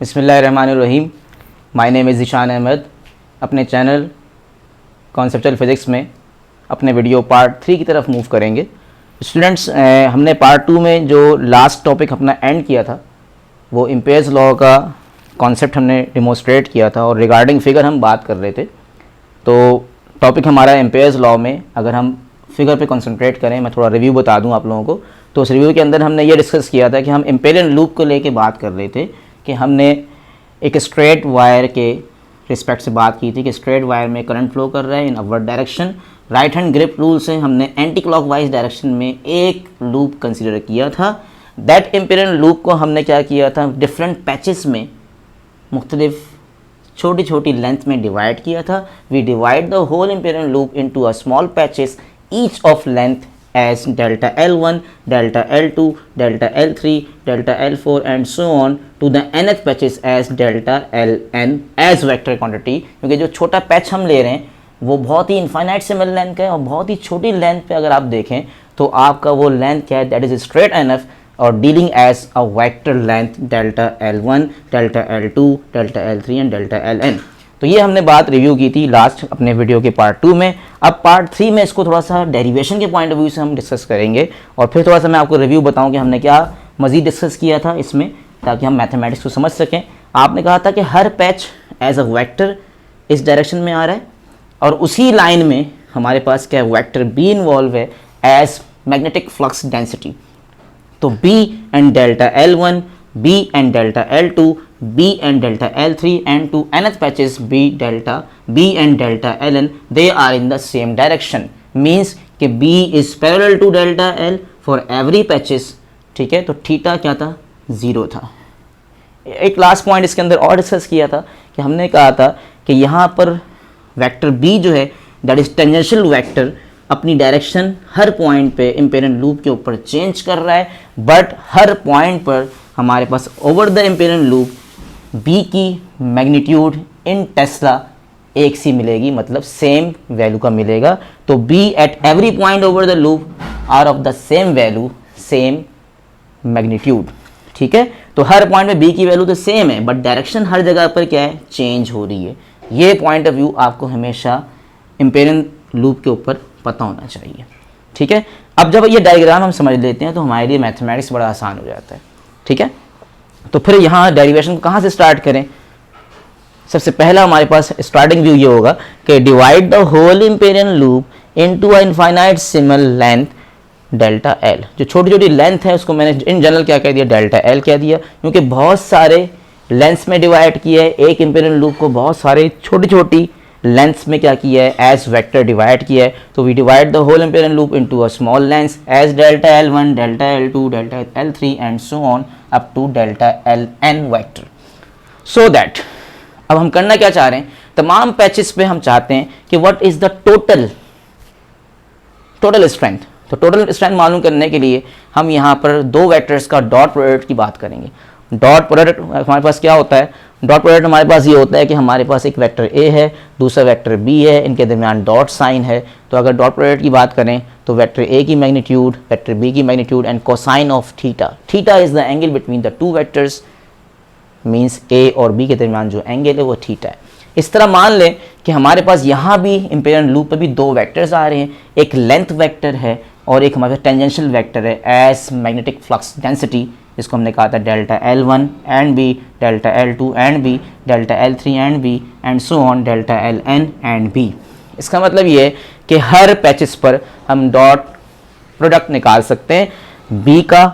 बिस्मिल्लाहिर्रहमानिर्रहीम। My name is Zeeshan Ahmad. अपने channel conceptual physics में अपने वीडियो पार्ट 3 की तरफ मूव करेंगे। स्टूडेंट्स, हमने पार्ट 2 में जो लास्ट टॉपिक अपना एंड किया था वो एम्पियर्स लॉ का कॉन्सेप्ट हमने डिमोस्ट्रेट किया था और रिगार्डिंग फिगर हम बात कर रहे थे। तो टॉपिक हमारा एम्पियर्स लॉ में, अगर हम फिगर पे कंसंट्रेट करें, मैं थोड़ा रिव्यू बता दूं आप लोगों को। तो उस रिव्यू के अंदर हमने ये डिस्कस किया था कि हम एम्पेरियल लूप को लेके बात कर रहे थे कि हमने एक स्ट्रेट वायर के रिस्पेक्ट से बात की थी कि स्ट्रेट वायर में करंट फ्लो कर रहा है in upward direction. Right hand grip rule से हमने एंटी क्लॉकवाइज डायरेक्शन में एक लूप कंसिडर किया था। दैट एम्पेरियल लूप को हमने क्या किया था, डिफरेंट पैचेस में मुख्तलिफ छोटी छोटी लेंथ में डिवाइड किया था। We divide the whole Amperian loop into a small patches each of length as delta L1, delta L2, delta L3, delta L4 and so on to the nth patches as delta Ln as vector quantity। क्योंकि जो छोटा patch हम ले रहे हैं वो बहुत ही infinite similar length का है और बहुत ही छोटी लेंथ पे अगर आप देखें तो आपका वो लेंथ क्या है, दैट इज स्ट्रेट एनफ और dealing as a vector length delta L1, delta L2, delta L3 and delta Ln। तो ये हमने बात रिव्यू की थी लास्ट अपने वीडियो के पार्ट 2 में। अब पार्ट 3 में इसको थोड़ा सा डेरिवेशन के पॉइंट ऑफ व्यू से हम डिस्कस करेंगे और फिर थोड़ा सा मैं आपको रिव्यू बताऊं कि हमने क्या मज़ीद डिस्कस किया था इसमें, ताकि हम मैथमेटिक्स को समझ सकें। आपने कहा था कि हर पैच एज अ वेक्टर इस डायरेक्शन में आ रहा है और उसी लाइन में हमारे पास क्या वेक्टर बी इन्वॉल्व है एज मैग्नेटिक फ्लक्स डेंसिटी। तो B and delta L1, B and delta L2, B and delta L3 and to nth patches B and delta Ln, they are in the same direction। means कि B is parallel to delta L for every patches। ठीक है, तो theta क्या था, 0 था। एक last point इसके अंदर और डिस्कस किया था कि हमने कहा था कि यहाँ पर वेक्टर B जो है दैट इज टेंजेंशियल वेक्टर अपनी डायरेक्शन हर पॉइंट पे एम्पेरियल लूप के ऊपर चेंज कर रहा है, बट हर पॉइंट पर हमारे पास over the empirical loop B की मैग्नीट्यूड इन टेस्ला एक सी मिलेगी, मतलब सेम वैल्यू का मिलेगा। तो B at every point over the loop are of the same value, same magnitude. ठीक है, तो हर पॉइंट में B की वैल्यू तो सेम है बट डायरेक्शन हर जगह पर क्या है, चेंज हो रही है। ये पॉइंट ऑफ व्यू आपको हमेशा एम्पेरियल लूप के ऊपर पता होना चाहिए। ठीक है, अब जब ये डायग्राम हम समझ लेते हैं तो हमारे लिए मैथमेटिक्स बड़ा आसान हो जाता है। ठीक है, तो फिर यहाँ डेरिवेशन को कहाँ से स्टार्ट करें। सबसे पहला हमारे पास स्टार्टिंग व्यू ये होगा कि divide the whole Amperian loop into a infinite similar length delta L। जो छोटी छोटी लेंथ है उसको मैंने इन जनरल क्या कह दिया, डेल्टा L कह दिया, क्योंकि बहुत सारे लेंथ्स में डिवाइड किया है एक एम्पेरियल लूप को, बहुत सारे छोटी छोटी लेंथ्स में क्या किया है, एज वेक्टर डिवाइड किया है। तो we divide the whole Amperian loop into a small lengths as delta L1, delta L2, delta L3 and so on up to delta Ln vector. So that अब हम करना क्या चाह रहे हैं, तमाम पैचेस पे हम चाहते हैं कि what is the total strength. तो टोटल स्ट्रेंथ मालूम करने के लिए हम यहाँ पर दो वेक्टर्स का डॉट प्रोडक्ट की बात करेंगे। डॉट प्रोडक्ट हमारे पास क्या होता है, डॉट प्रोडक्ट हमारे पास ये होता है कि हमारे पास एक वेक्टर A है, दूसरा वेक्टर B है, इनके दरमियान डॉट साइन है। तो अगर डॉट प्रोडक्ट की बात करें तो वेक्टर A की मैग्नीट्यूड, वेक्टर B की magnitude and cosine of theta. Theta is the angle between the two vectors, means A और B के दरमियान जो एंगल है वो थीटा है। इस तरह मान लें कि हमारे पास यहाँ भी एम्पेरियल लूप पर भी दो वेक्टर्स आ रहे हैं, एक लेंथ वेक्टर है और एक हमारे पास टेंजेंशियल वेक्टर है एज मैग्नेटिक फ्लक्स डेंसिटी, जिसको हमने कहा था delta L1 and B, delta L2 and B, delta L3 and B and so on delta Ln and B। इसका मतलब ये है कि हर पैचेस पर हम डॉट प्रोडक्ट निकाल सकते हैं। B का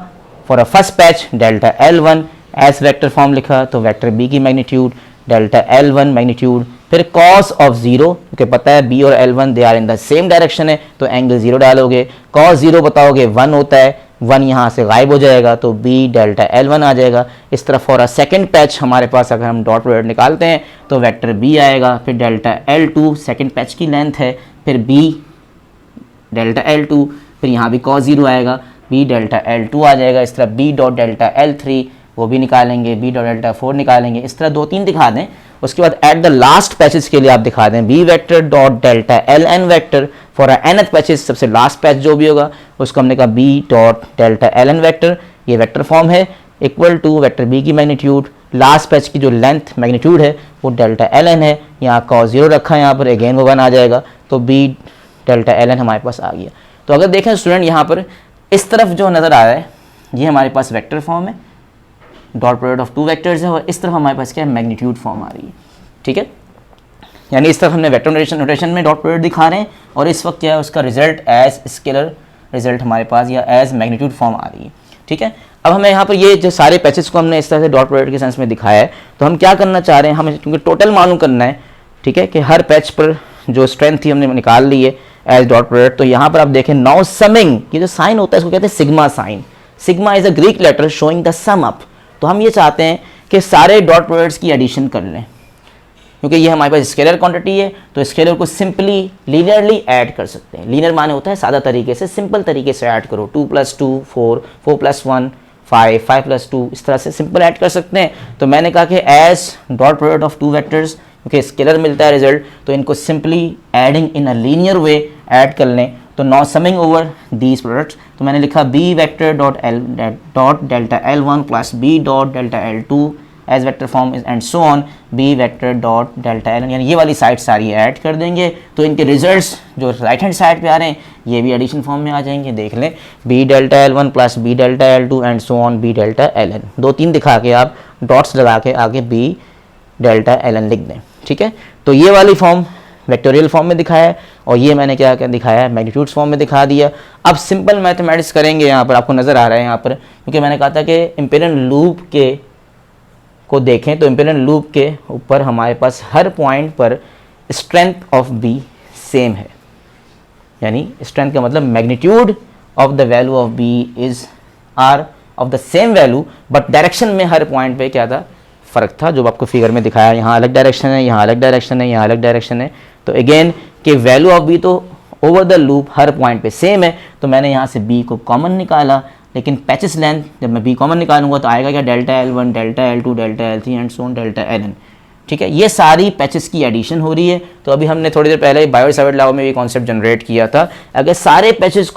for a first patch delta L1 as vector form लिखा तो वेक्टर B की मैग्नीट्यूड डेल्टा L1 मैग्नीट्यूड, फिर cos ऑफ 0, क्योंकि पता है B और L1 they are in the same direction है तो एंगल 0 डालोगे, cos 0 बताओगे 1 होता है, 1 यहाँ से गायब हो जाएगा तो B डेल्टा L1 आ जाएगा। इस तरह फॉर अ सेकंड पैच हमारे पास अगर हम डॉट प्रोडक्ट निकालते हैं तो वेक्टर B आएगा, फिर डेल्टा L2 सेकंड पैच की लेंथ है, फिर B डेल्टा L2, फिर यहाँ भी cos 0 आएगा, B डेल्टा L2 आ जाएगा। इस तरह B डॉट डेल्टा L3 वो भी निकालेंगे, B डॉट डेल्टा 4 निकालेंगे। इस तरह 2-3 दिखा दें, उसके बाद एट द लास्ट पैचेस के लिए आप दिखा दें B vector dot delta Ln vector for nth patches, सबसे लास्ट पैच जो भी होगा उसको हमने कहा B dot delta Ln vector. ये वेक्टर फॉर्म है इक्वल टू वेक्टर B की मैग्नीट्यूड लास्ट पैच की जो लेंथ मैग्नीट्यूड है वो डेल्टा एल एन है, यहाँ कॉस 0 रखा है, यहाँ पर अगेन वो 1 आ जाएगा, तो बी डेल्टा एल एन हमारे पास आ गया। तो अगर देखें स्टूडेंट यहाँ पर इस तरफ जो नज़र आ रहा है ये हमारे पास वेक्टर फॉर्म है, डॉट प्रोडक्ट ऑफ 2 वेक्टर्स है, और इस तरफ हमारे पास क्या है, मैग्नीट्यूड फॉर्म आ रही है। ठीक है, यानी इस तरफ हमने वेक्टर नोटेशन में डॉट प्रोडक्ट दिखा रहे हैं, और इस वक्त क्या है उसका रिजल्ट एज स्केलर रिजल्ट हमारे पास या एज मैग्नीट्यूड फॉर्म आ रही है। ठीक है, अब हमें यहाँ पर ये जो सारे पैचेस को हमने इस तरह से डॉट प्रोडक्ट के सेंस में दिखाया है, तो हम क्या करना चाह रहे हैं, हमें क्योंकि टोटल मालूम करना है। ठीक है, कि हर पैच पर जो स्ट्रेंथ थी हमने निकाल ली है एज डॉट प्रोडक्ट। तो यहाँ पर आप देखें नाउ समिंग, ये जो साइन होता है इसको कहते हैं sigma sign. Sigma is a Greek letter showing the sum up. तो हम ये चाहते हैं कि सारे डॉट प्रोडक्ट्स की एडिशन कर लें, क्योंकि ये हमारे पास स्केलर क्वांटिटी है, तो स्केलर को सिंपली लीनियरली ऐड कर सकते हैं। लीनियर माने होता है सादा तरीके से, सिंपल तरीके से ऐड करो, 2 + 2 4, 4 + 1 5, 5 + 2, इस तरह से सिंपल ऐड कर सकते हैं। तो मैंने कहा कि as dot product of 2 vectors, क्योंकि स्केलर मिलता है रिजल्ट, तो इनको simply adding in a linear way add कर लें। तो now summing over these products, तो मैंने लिखा B vector dot delta L1 plus B dot delta L2 as vector form and so on, B vector dot delta L, यानी ये वाली side सारी ऐड कर देंगे। तो इनके रिजल्ट्स जो राइट हैंड साइड पे आ रहे हैं ये भी एडिशन फॉर्म में आ जाएंगे। देख लें, B delta L1 plus B delta L2 and so on B delta LN, 2-3 दिखा के आप डॉट्स लगा के आगे बी डेल्टा LN लिख दें। ठीक है, तो ये वाली फॉर्म वेक्टोरियल फॉर्म में दिखाया है, और ये मैंने क्या क्या दिखाया है, मैग्नीट्यूड्स फॉर्म में दिखा दिया। अब सिंपल मैथमेटिक्स करेंगे, यहाँ पर आपको नज़र आ रहा है यहाँ पर, क्योंकि मैंने कहा था कि इम्पीरियल लूप के को देखें तो इम्पीरियल लूप के ऊपर हमारे पास हर पॉइंट पर स्ट्रेंथ ऑफ बी सेम है, यानी स्ट्रेंथ का मतलब magnitude of the value of B is are of the same value, but direction में हर पॉइंट पे क्या था, फ़र्क था, जो आपको फिगर में दिखाया। यहाँ अलग डायरेक्शन है, यहाँ अलग डायरेक्शन है, यहाँ अलग डायरेक्शन है। तो अगेन कि वैल्यू ऑफ बी तो over the loop her point पे सेम है, तो मैंने यहाँ से बी को कॉमन निकाला, लेकिन पैचेस लेंथ जब मैं बी कॉमन निकालूंगा तो आएगा क्या, delta L1 delta L2 delta L3 and so on delta LN। ठीक है, ये सारी पैचेस की एडिशन हो रही है। तो अभी हमने थोड़ी देर पहले बायो-सावर्ट लॉ में ये कॉन्सेप्ट जनरेट किया था, अगर सारे पैचेस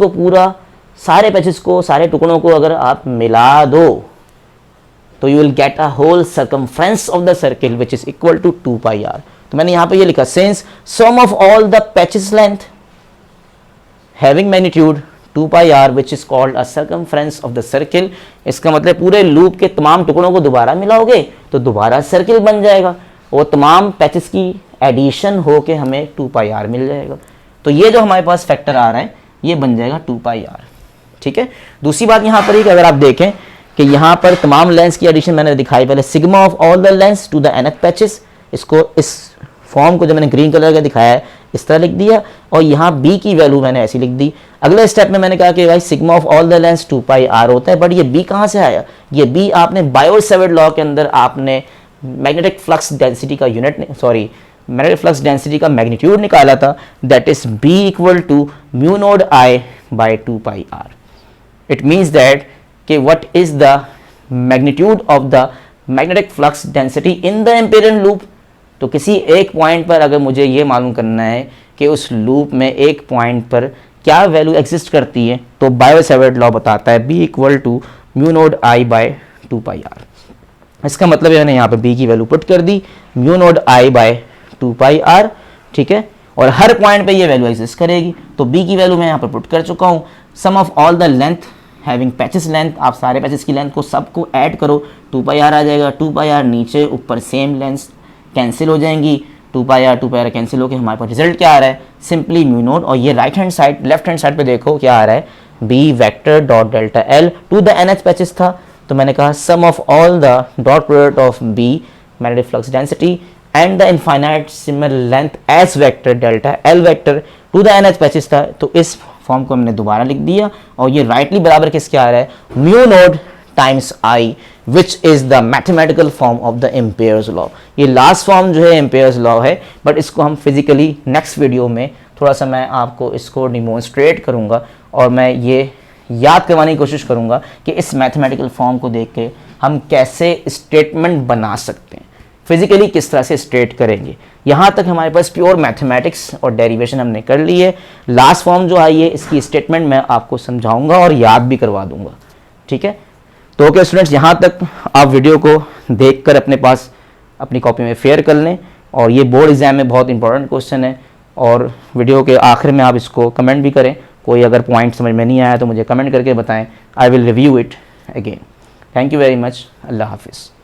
को सारे टुकड़ों को अगर आप मिला दो तो you will get a whole circumference of the circle which is equal to 2πr। तो मैंने यहाँ पे ये लिखा, since sum of all the patches length having magnitude 2πr which is called a circumference of the circle. इसका मतलब पूरे loop के तमाम टुकड़ों को दोबारा मिलाओगे तो दोबारा सर्किल बन जाएगा, और तमाम पैचेस की एडिशन हो के हमें 2πr मिल जाएगा। तो ये जो हमारे पास फैक्टर आ रहा है ये बन जाएगा 2πr। ठीक है, दूसरी बात यहाँ पर ही कि अगर आप देखें कि यहाँ पर तमाम लेंस की एडिशन मैंने दिखाई पहले, sigma of all the lengths to the nth patches, इसको इस फॉर्म को जो मैंने ग्रीन कलर का दिखाया है इस तरह लिख दिया, और यहाँ b की वैल्यू मैंने ऐसी लिख दी। अगले स्टेप में मैंने कहा कि भाई sigma of all the lens 2πr होता है, बट ये b कहाँ से आया, ये b आपने बायो-सावर्ट लॉ के अंदर आपने मैग्नेटिक फ्लक्स डेंसिटी का मैग्नेटिक फ्लक्स डेंसिटी का मैग्नीट्यूड निकाला था, that is b equal to mu naught I by 2πr। It means that कि what is the magnitude of the magnetic flux density in the imperial loop. तो किसी एक point पर अगर मुझे ये मालूम करना है कि उस लूप में एक पॉइंट पर क्या वैल्यू एग्जिस्ट करती है, तो बायो-सावर्ट लॉ बताता है b equal to mu naught I by 2πr। इसका मतलब मैंने यहाँ पर b की वैल्यू पुट कर दी, mu naught I by 2πr। ठीक है, और हर पॉइंट पे ये वैल्यू एग्जिस्ट करेगी, तो b की वैल्यू मैं यहाँ पर पुट कर चुका हूँ। Sum of all the length having patches length, आप सारे पैचेस की लेंथ को सबको ऐड करो, 2πr आ जाएगा। 2πr नीचे ऊपर सेम लेंथ कैंसिल हो जाएंगी, 2πr कैंसिल होकर हमारे पास रिजल्ट क्या आ रहा है, सिंपली म्यू नोड। और ये right hand side left hand side पे देखो क्या आ रहा है, B vector dot delta L to the nth patches था, तो मैंने कहा sum of all the dot product of B magnetic flux density and the infinite similar length s vector delta L vector to the nth patches था। तो इस form को हमने दोबारा लिख दिया, और ये राइटली बराबर किसके आ रहा है, mu node times I which is the mathematical form of the Ampere's law. ये लास्ट फॉर्म जो है एम्पेयर्स लॉ है, बट इसको हम फिजिकली नेक्स्ट वीडियो में थोड़ा सा मैं आपको इसको डिमोन्स्ट्रेट करूंगा, और मैं ये याद करवाने की कोशिश करूंगा कि इस मैथमेटिकल फॉर्म को देख के हम कैसे स्टेटमेंट बना सकते हैं, फिजिकली किस तरह से स्टेट करेंगे। यहाँ तक हमारे पास प्योर मैथमेटिक्स और डेरिवेशन हमने कर ली है। लास्ट फॉर्म जो आई है इसकी स्टेटमेंट मैं आपको समझाऊंगा और याद भी करवा दूंगा। ठीक है, तो ओके स्टूडेंट्स, यहाँ तक आप वीडियो को देखकर अपने पास अपनी कॉपी में फेयर कर लें, और ये बोर्ड एग्जाम में बहुत इंपॉर्टेंट क्वेश्चन है। और वीडियो के आखिर में आप इसको कमेंट भी करें, कोई अगर पॉइंट समझ में नहीं आया तो मुझे कमेंट करके बताएं, I will review it again. Thank you very much, अल्लाह हाफिज़।